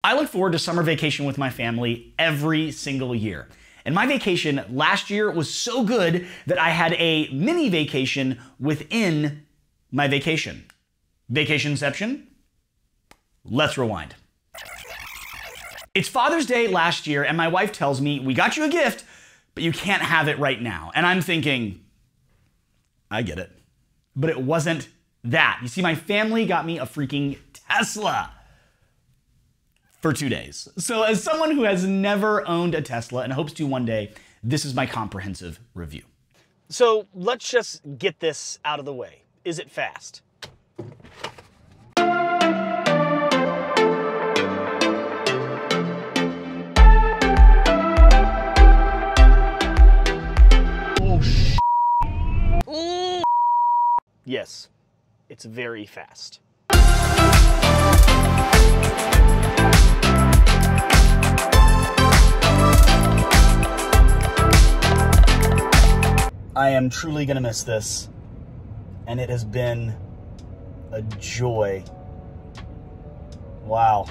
I look forward to summer vacation with my family every single year. And my vacation last year was so good that I had a mini vacation within my vacation. Vacationception? Let's rewind. It's Father's Day last year, and my wife tells me, we got you a gift, but you can't have it right now. And I'm thinking, I get it. But it wasn't that. You see, my family got me a freaking Tesla for 2 days. So as someone who has never owned a Tesla and hopes to one day, this is my comprehensive review. So let's just get this out of the way. Is it fast? Oh, yes, it's very fast. I am truly gonna miss this, and it has been a joy. Wow.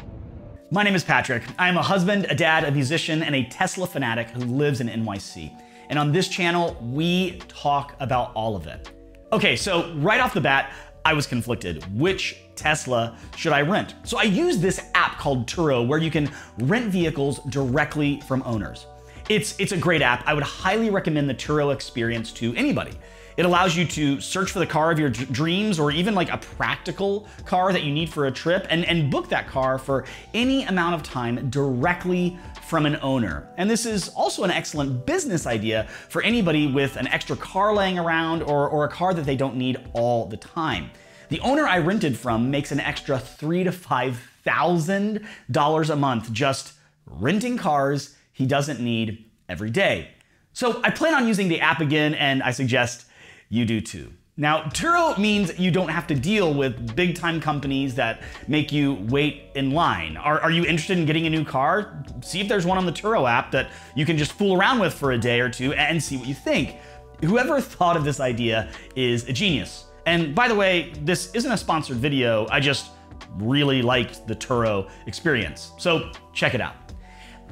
My name is Patrick. I am a husband, a dad, a musician, and a Tesla fanatic who lives in NYC. And on this channel, we talk about all of it. Okay, so right off the bat, I was conflicted. Which Tesla should I rent? So I used this app called Turo where you can rent vehicles directly from owners. It's a great app. I would highly recommend the Turo experience to anybody. It allows you to search for the car of your dreams or even like a practical car that you need for a trip and book that car for any amount of time directly from an owner. And this is also an excellent business idea for anybody with an extra car laying around or a car that they don't need all the time. The owner I rented from makes an extra $3,000 to $5,000 a month just renting cars he doesn't need every day. So I plan on using the app again, and I suggest you do too. Now, Turo means you don't have to deal with big time companies that make you wait in line. Are you interested in getting a new car? See if there's one on the Turo app that you can just fool around with for a day or two and see what you think. Whoever thought of this idea is a genius. And by the way, this isn't a sponsored video. I just really liked the Turo experience. So check it out.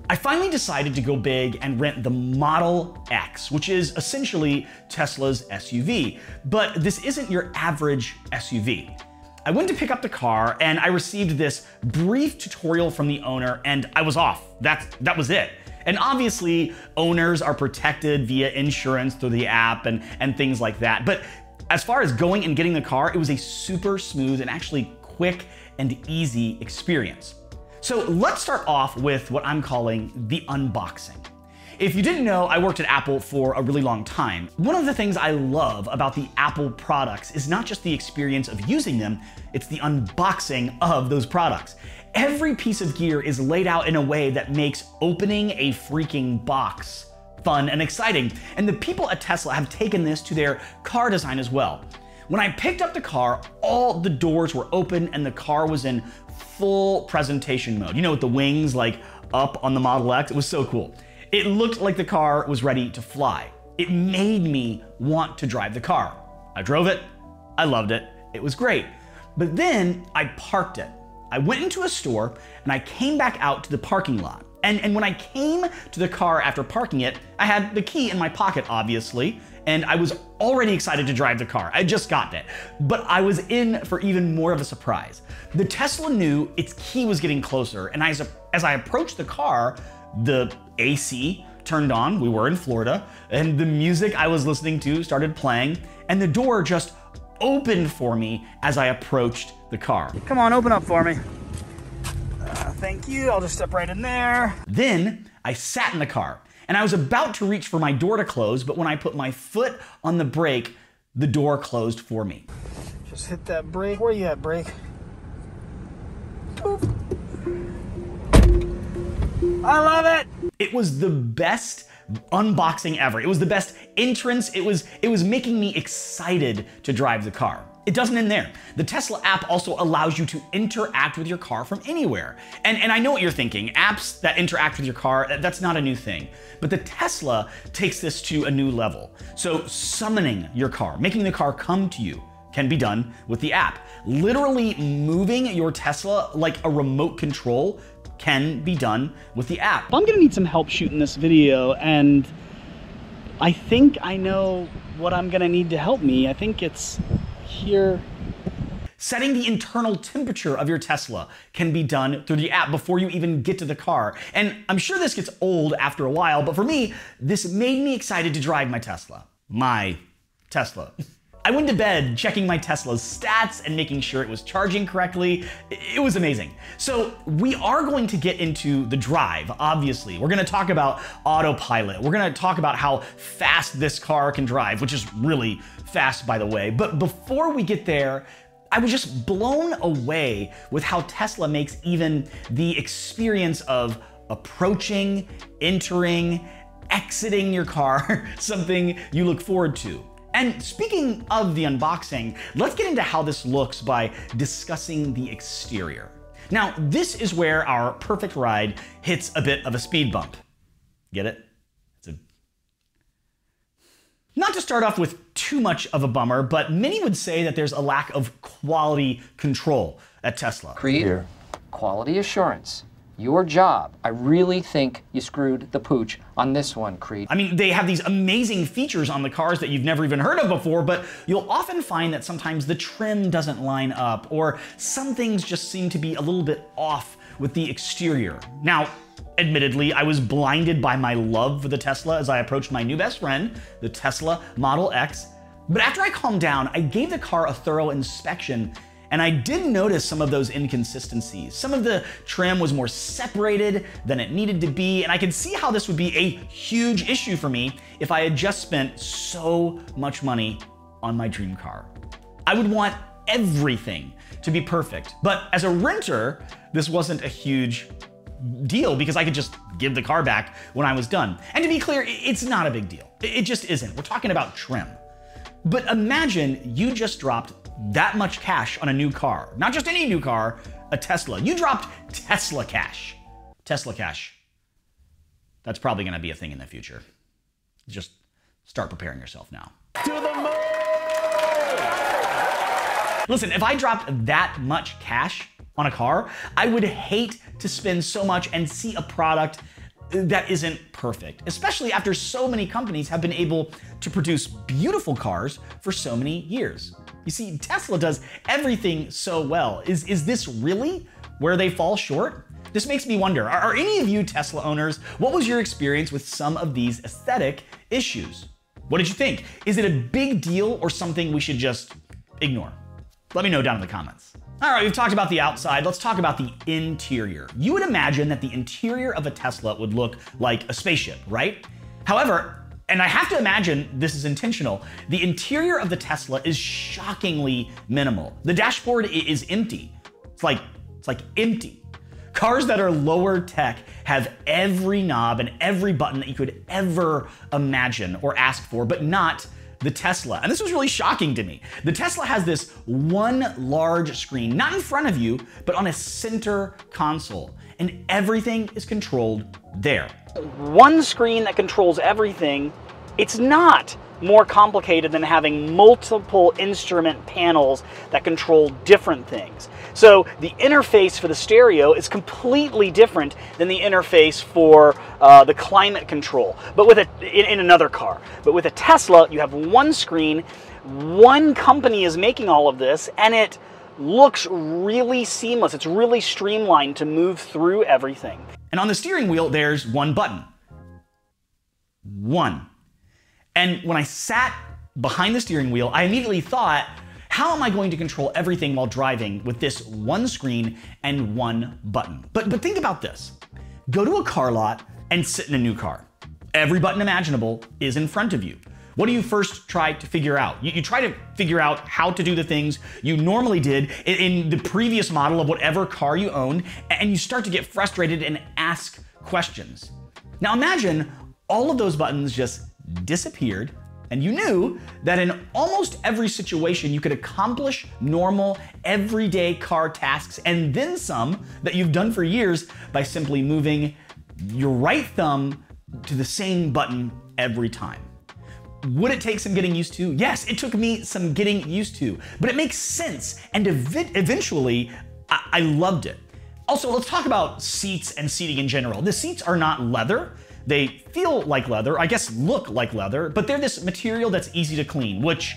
I finally decided to go big and rent the Model X, which is essentially Tesla's SUV. But this isn't your average SUV. I went to pick up the car and I received this brief tutorial from the owner and I was off. That was it. And obviously, owners are protected via insurance through the app and things like that. But as far as going and getting the car, it was a super smooth and actually quick and easy experience. So let's start off with what I'm calling the unboxing. If you didn't know, I worked at Apple for a really long time. One of the things I love about the Apple products is not just the experience of using them, it's the unboxing of those products. Every piece of gear is laid out in a way that makes opening a freaking box fun and exciting. And the people at Tesla have taken this to their car design as well. When I picked up the car, all the doors were open and the car was in full presentation mode. You know, with the wings like up on the Model X, it was so cool. It looked like the car was ready to fly. It made me want to drive the car. I drove it, I loved it, it was great. But then I parked it. I went into a store and I came back out to the parking lot. And when I came to the car after parking it, I had the key in my pocket, obviously, and I was already excited to drive the car. I just got it. But I was in for even more of a surprise. The Tesla knew its key was getting closer, and as I approached the car, the AC turned on, we were in Florida, and the music I was listening to started playing, and the door just opened for me as I approached the car. Come on, open up for me. Thank you, I'll just step right in there. Then I sat in the car and I was about to reach for my door to close, but when I put my foot on the brake, the door closed for me. Just hit that brake. Where you at, brake? Boop. I love it. It was the best unboxing ever. It was the best entrance. It was making me excited to drive the car. It doesn't end there. The Tesla app also allows you to interact with your car from anywhere. And I know what you're thinking. Apps that interact with your car, that's not a new thing. But the Tesla takes this to a new level. So summoning your car, making the car come to you, can be done with the app. Literally moving your Tesla like a remote control can be done with the app. I'm gonna need some help shooting this video, and I think I know what I'm gonna need to help me. I think it's here. Setting the internal temperature of your Tesla can be done through the app before you even get to the car. And I'm sure this gets old after a while, but for me, this made me excited to drive my Tesla. My Tesla. I went to bed checking my Tesla's stats and making sure it was charging correctly. It was amazing. So we are going to get into the drive, obviously. We're gonna talk about Autopilot. We're gonna talk about how fast this car can drive, which is really fast, by the way. But before we get there, I was just blown away with how Tesla makes even the experience of approaching, entering, exiting your car something you look forward to. And speaking of the unboxing, let's get into how this looks by discussing the exterior. Now, this is where our perfect ride hits a bit of a speed bump. Get it? Not to start off with too much of a bummer, but many would say that there's a lack of quality control at Tesla. Creed, quality assurance. Your job. I really think you screwed the pooch on this one, Creed. I mean, they have these amazing features on the cars that you've never even heard of before, but you'll often find that sometimes the trim doesn't line up, or some things just seem to be a little bit off with the exterior. Now, admittedly, I was blinded by my love for the Tesla as I approached my new best friend, the Tesla Model X. But after I calmed down, I gave the car a thorough inspection, and I did notice some of those inconsistencies. Some of the trim was more separated than it needed to be, and I could see how this would be a huge issue for me if I had just spent so much money on my dream car. I would want everything to be perfect, but as a renter, this wasn't a huge deal because I could just give the car back when I was done. And to be clear, it's not a big deal. It just isn't. We're talking about trim. But imagine you just dropped that much cash on a new car. Not just any new car, a Tesla. You dropped Tesla cash. Tesla cash. That's probably gonna be a thing in the future. Just start preparing yourself now. To the moon! Listen, if I dropped that much cash on a car, I would hate to spend so much and see a product that isn't perfect, especially after so many companies have been able to produce beautiful cars for so many years. You see, Tesla does everything so well. Is this really where they fall short? This makes me wonder, are any of you Tesla owners, what was your experience with some of these aesthetic issues? What did you think? Is it a big deal or something we should just ignore? Let me know down in the comments. All right, we've talked about the outside. Let's talk about the interior. You would imagine that the interior of a Tesla would look like a spaceship, right? However, and I have to imagine this is intentional, the interior of the Tesla is shockingly minimal. The dashboard is empty. It's like empty. Cars that are lower tech have every knob and every button that you could ever imagine or ask for, but not the Tesla. And this was really shocking to me. The Tesla has this one large screen, not in front of you, but on a center console, and everything is controlled there. One screen that controls everything. It's not more complicated than having multiple instrument panels that control different things. So the interface for the stereo is completely different than the interface for the climate control, but with in another car. But with a Tesla, you have one screen, one company is making all of this, and it looks really seamless. It's really streamlined to move through everything. And on the steering wheel, there's one button. One. And when I sat behind the steering wheel, I immediately thought, how am I going to control everything while driving with this one screen and one button? But think about this. Go to a car lot and sit in a new car. Every button imaginable is in front of you. What do you first try to figure out? You try to figure out how to do the things you normally did in the previous model of whatever car you own, and you start to get frustrated and ask questions. Now imagine all of those buttons just disappeared, and you knew that in almost every situation you could accomplish normal, everyday car tasks and then some that you've done for years by simply moving your right thumb to the same button every time. Would it take some getting used to? Yes, it took me some getting used to, but it makes sense, and eventually I loved it. Also, let's talk about seats and seating in general. The seats are not leather. They feel like leather, I guess look like leather, but they're this material that's easy to clean, which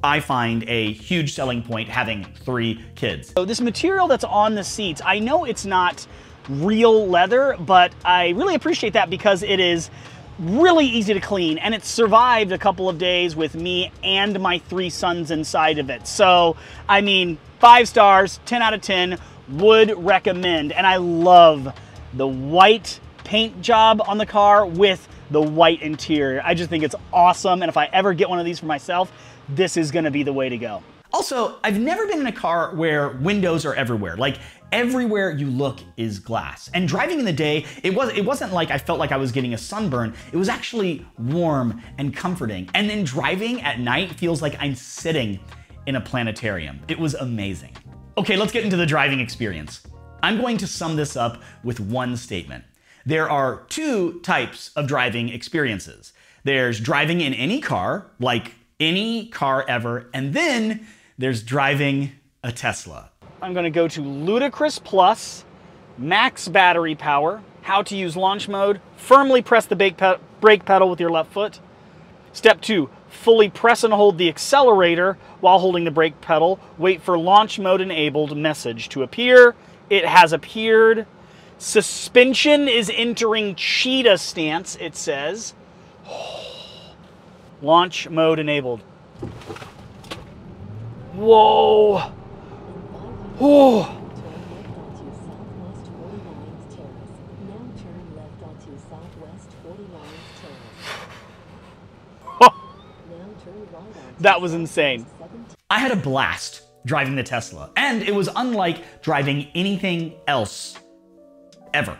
I find a huge selling point having 3 kids. So this material that's on the seats, I know it's not real leather, but I really appreciate that because it is really easy to clean, and it survived a couple of days with me and my 3 sons inside of it. So, I mean, 5 stars, 10 out of 10, would recommend. And I love the white paint job on the car with the white interior. I just think it's awesome, and if I ever get one of these for myself, this is gonna be the way to go. Also, I've never been in a car where windows are everywhere. Like, everywhere you look is glass. And driving in the day, it wasn't like I felt like I was getting a sunburn. It was actually warm and comforting. And then driving at night feels like I'm sitting in a planetarium. It was amazing. Okay, let's get into the driving experience. I'm going to sum this up with one statement. There are 2 types of driving experiences. There's driving in any car, like any car ever, and then there's driving a Tesla. I'm gonna go to Ludicrous Plus, max battery power, how to use launch mode, firmly press the brake pedal with your left foot. Step 2, fully press and hold the accelerator while holding the brake pedal. Wait for launch mode enabled message to appear. It has appeared. Suspension is entering cheetah stance, it says. Launch mode enabled. Whoa. Oh. That was insane. I had a blast driving the Tesla, and it was unlike driving anything else ever.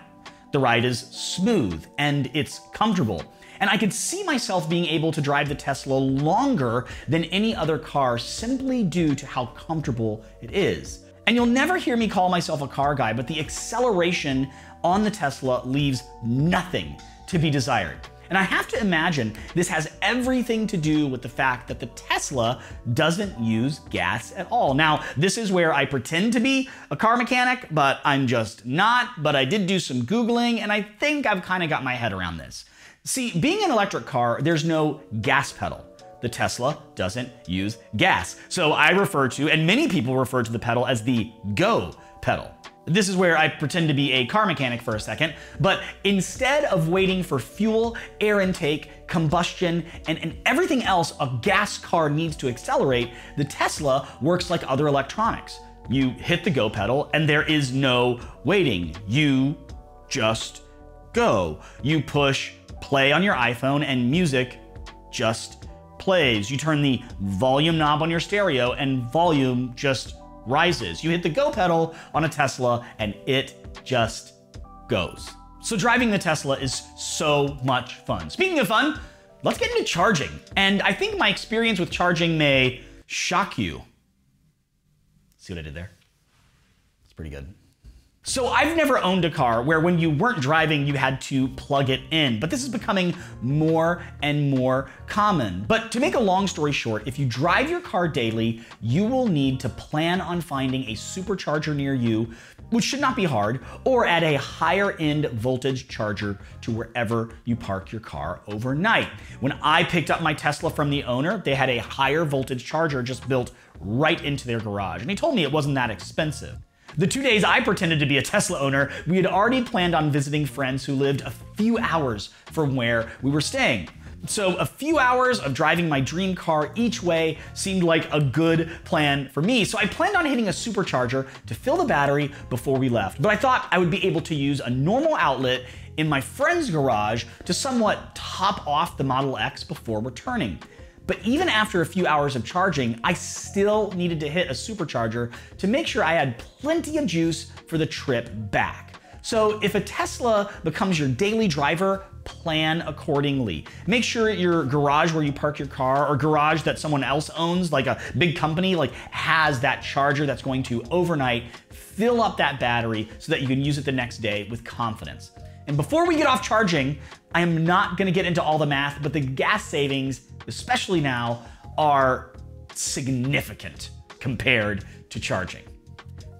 The ride is smooth and it's comfortable, and I could see myself being able to drive the Tesla longer than any other car simply due to how comfortable it is. And you'll never hear me call myself a car guy, but the acceleration on the Tesla leaves nothing to be desired. And I have to imagine this has everything to do with the fact that the Tesla doesn't use gas at all. Now, this is where I pretend to be a car mechanic, but I'm just not. But I did do some Googling, and I think I've kind of got my head around this. See, being an electric car, there's no gas pedal. The Tesla doesn't use gas. So I refer to, and many people refer to the pedal as the go pedal. This is where I pretend to be a car mechanic for a second, but instead of waiting for fuel, air intake, combustion, and everything else a gas car needs to accelerate, the Tesla works like other electronics. You hit the go pedal and there is no waiting. You just go. You push play on your iPhone and music just plays. You turn the volume knob on your stereo and volume just rises. You hit the go pedal on a Tesla and it just goes. So driving the Tesla is so much fun. Speaking of fun, let's get into charging. And I think my experience with charging may shock you. See what I did there? It's pretty good. So I've never owned a car where when you weren't driving, you had to plug it in, but this is becoming more and more common. But to make a long story short, if you drive your car daily, you will need to plan on finding a supercharger near you, which should not be hard, or add a higher end voltage charger to wherever you park your car overnight. When I picked up my Tesla from the owner, they had a higher voltage charger just built right into their garage, and he told me it wasn't that expensive. The 2 days I pretended to be a Tesla owner, we had already planned on visiting friends who lived a few hours from where we were staying. So a few hours of driving my dream car each way seemed like a good plan for me. So I planned on hitting a supercharger to fill the battery before we left. But I thought I would be able to use a normal outlet in my friend's garage to somewhat top off the Model X before returning. But even after a few hours of charging, I still needed to hit a supercharger to make sure I had plenty of juice for the trip back. So if a Tesla becomes your daily driver, plan accordingly. Make sure your garage where you park your car or garage that someone else owns, like a big company, has that charger that's going to overnight fill up that battery so that you can use it the next day with confidence. And before we get off charging, I am not gonna get into all the math, but the gas savings, especially now, are significant compared to charging.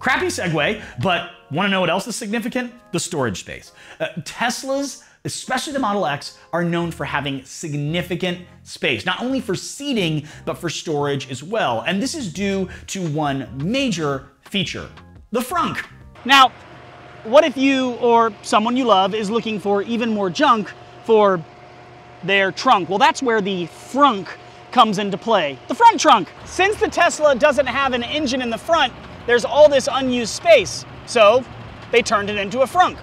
Crappy segue, but want to know what else is significant? The storage space. Teslas, especially the Model X, are known for having significant space, not only for seating, but for storage as well. And this is due to one major feature, the Frunk. Now, what if you or someone you love is looking for even more junk for their trunk? Well, that's where the Frunk comes into play. The front trunk. Since the Tesla doesn't have an engine in the front, there's all this unused space. So they turned it into a Frunk.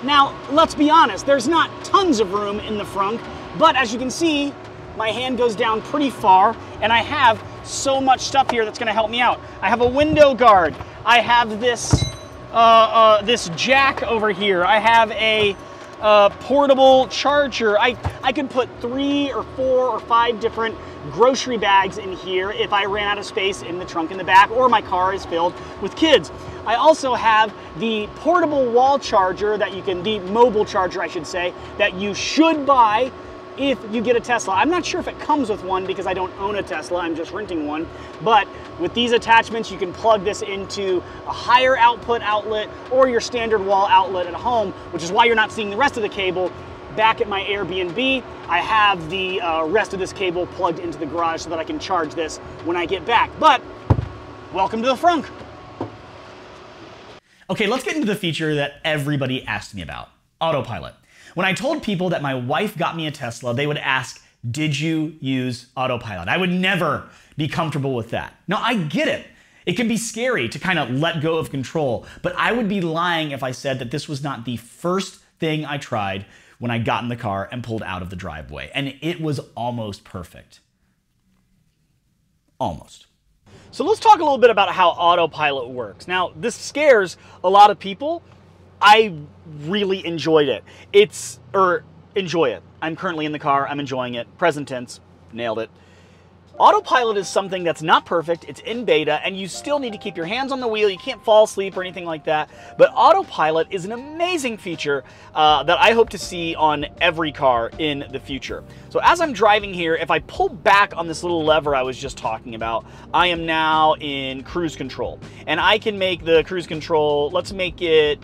Now, let's be honest, there's not tons of room in the Frunk, but as you can see, my hand goes down pretty far, and I have so much stuff here that's gonna help me out. I have a window guard. I have this, this jack over here. I have a portable charger. I could put 3 or 4 or 5 different grocery bags in here if I ran out of space in the trunk in the back, or my car is filled with kids. I also have the portable wall charger that you can, the mobile charger I should say, that you should buy if you get a Tesla. I'm not sure if it comes with one because I don't own a Tesla, I'm just renting one. But with these attachments, you can plug this into a higher output outlet or your standard wall outlet at home, which is why you're not seeing the rest of the cable. Back at my Airbnb, I have the rest of this cable plugged into the garage so that I can charge this when I get back. But welcome to the Frunk. Okay, let's get into the feature that everybody asked me about, Autopilot. When I told people that my wife got me a Tesla, they would ask, did you use Autopilot? I would never be comfortable with that. Now, I get it. It can be scary to kind of let go of control, but I would be lying if I said that this was not the first thing I tried when I got in the car and pulled out of the driveway, and it was almost perfect. Almost. So let's talk a little bit about how Autopilot works. Now, this scares a lot of people. I really enjoyed it. Enjoy it. I'm currently in the car, I'm enjoying it. Present tense, nailed it. Autopilot is something that's not perfect, it's in beta, and you still need to keep your hands on the wheel, you can't fall asleep or anything like that, but Autopilot is an amazing feature that I hope to see on every car in the future. So as I'm driving here, if I pull back on this little lever I was just talking about, I am now in cruise control. And I can make the cruise control, let's make it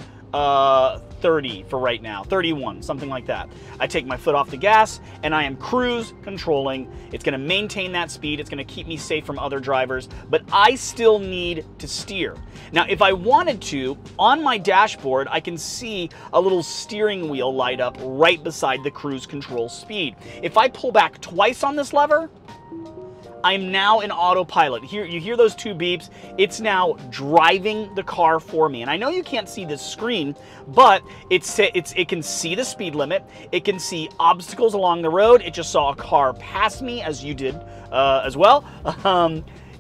30 for right now, 31, something like that. I take my foot off the gas and I am cruise controlling. It's gonna maintain that speed. It's gonna keep me safe from other drivers, but I still need to steer. Now, if I wanted to, on my dashboard, I can see a little steering wheel light up right beside the cruise control speed. If I pull back twice on this lever, I'm now in Autopilot. Here, you hear those 2 beeps. It's now driving the car for me. And I know you can't see this screen, but it can see the speed limit. It can see obstacles along the road. It just saw a car pass me, as you did as well.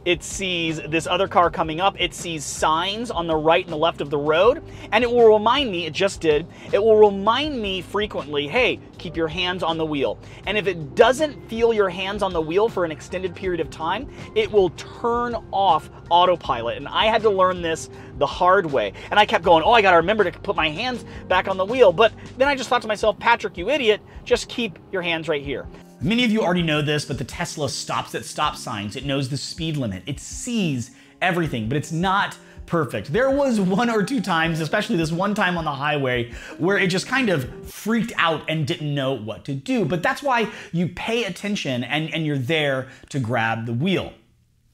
It sees this other car coming up. It sees signs on the right and the left of the road. And it will remind me, it just did, it will remind me frequently, hey, keep your hands on the wheel. And if it doesn't feel your hands on the wheel for an extended period of time, it will turn off Autopilot. And I had to learn this the hard way. And I kept going, oh, I gotta remember to put my hands back on the wheel. But then I just thought to myself, Patrick, you idiot, just keep your hands right here. Many of you already know this, but the Tesla stops at stop signs. It knows the speed limit. It sees everything, but it's not perfect. There was 1 or 2 times, especially this one time on the highway, where it just kind of freaked out and didn't know what to do. But that's why you pay attention and you're there to grab the wheel.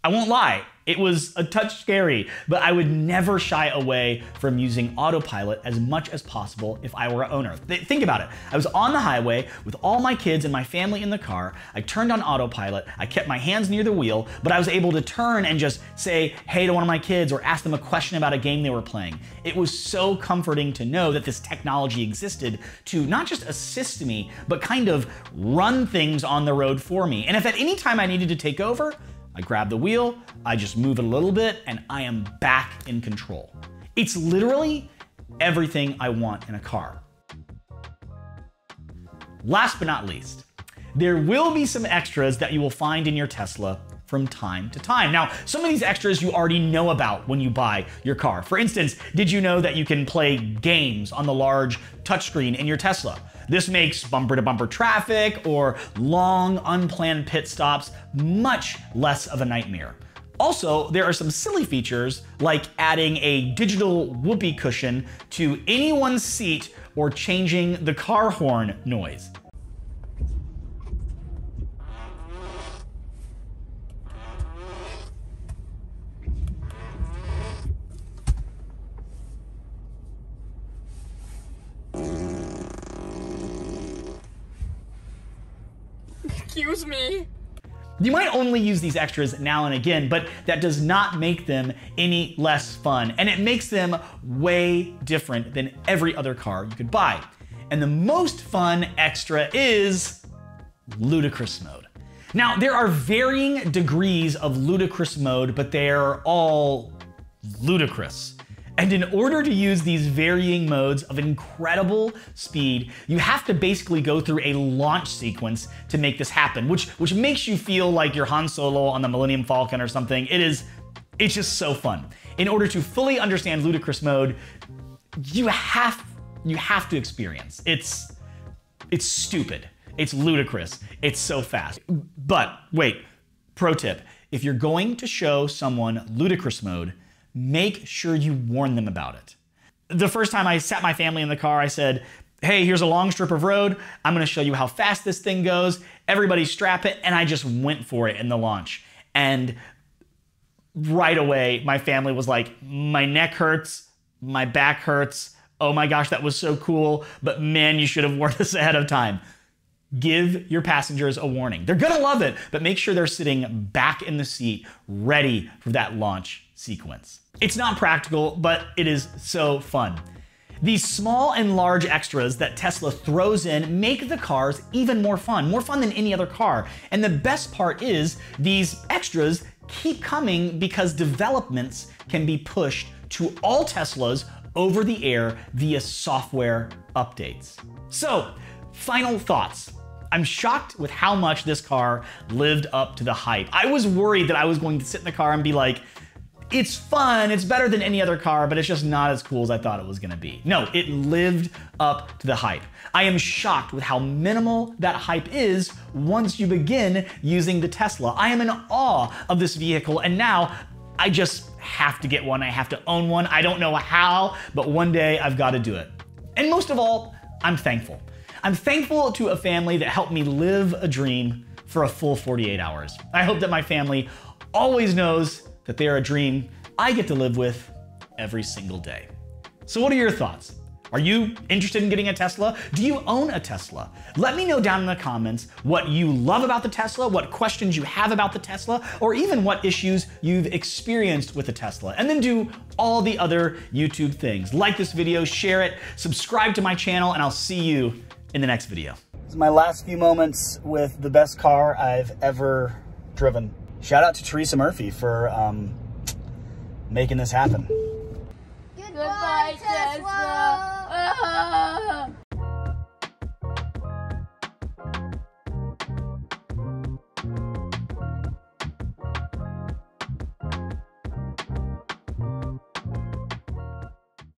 I won't lie, it was a touch scary, but I would never shy away from using Autopilot as much as possible if I were an owner. Think about it. I was on the highway with all my kids and my family in the car. I turned on Autopilot. I kept my hands near the wheel, but I was able to turn and just say hey to one of my kids or ask them a question about a game they were playing. It was so comforting to know that this technology existed to not just assist me, but kind of run things on the road for me. And if at any time I needed to take over, I grab the wheel, I just move it a little bit, and I am back in control. It's literally everything I want in a car. Last but not least, there will be some extras that you will find in your Tesla from time to time. Now, some of these extras you already know about when you buy your car. For instance, did you know that you can play games on the large touchscreen in your Tesla? This makes bumper-to-bumper traffic or long, unplanned pit stops much less of a nightmare. Also, there are some silly features like adding a digital whoopee cushion to anyone's seat or changing the car horn noise. Excuse me. You might only use these extras now and again, but that does not make them any less fun, and it makes them way different than every other car you could buy. And the most fun extra is ludicrous mode. Now, there are varying degrees of ludicrous mode, but they're all ludicrous. And in order to use these varying modes of incredible speed, you have to basically go through a launch sequence to make this happen, which makes you feel like you're Han Solo on the Millennium Falcon or something. It's just so fun. In order to fully understand ludicrous mode, you have to experience. It's stupid. It's ludicrous. It's so fast. But wait, pro tip, if you're going to show someone ludicrous mode, make sure you warn them about it. The first time I sat my family in the car, I said, hey, here's a long strip of road. I'm gonna show you how fast this thing goes. Everybody strap it. And I just went for it in the launch. And right away, my family was like, my neck hurts, my back hurts. Oh my gosh, that was so cool. But man, you should have warned us ahead of time. Give your passengers a warning. They're gonna love it, but make sure they're sitting back in the seat, ready for that launch sequence. It's not practical, but it is so fun. These small and large extras that Tesla throws in make the cars even more fun than any other car. And the best part is these extras keep coming because developments can be pushed to all Teslas over the air via software updates. So, final thoughts. I'm shocked with how much this car lived up to the hype. I was worried that I was going to sit in the car and be like, it's fun, it's better than any other car, but it's just not as cool as I thought it was gonna be. No, it lived up to the hype. I am shocked with how minimal that hype is once you begin using the Tesla. I am in awe of this vehicle, and now I just have to get one. I have to own one. I don't know how, but one day I've got to do it. And most of all, I'm thankful. I'm thankful to a family that helped me live a dream for a full 48 hours. I hope that my family always knows that they are a dream I get to live with every single day. So what are your thoughts? Are you interested in getting a Tesla? Do you own a Tesla? Let me know down in the comments what you love about the Tesla, what questions you have about the Tesla, or even what issues you've experienced with the Tesla. And then do all the other YouTube things. Like this video, share it, subscribe to my channel, and I'll see you in the next video. This is my last few moments with the best car I've ever driven. Shout out to Teresa Murphy for making this happen. Goodbye,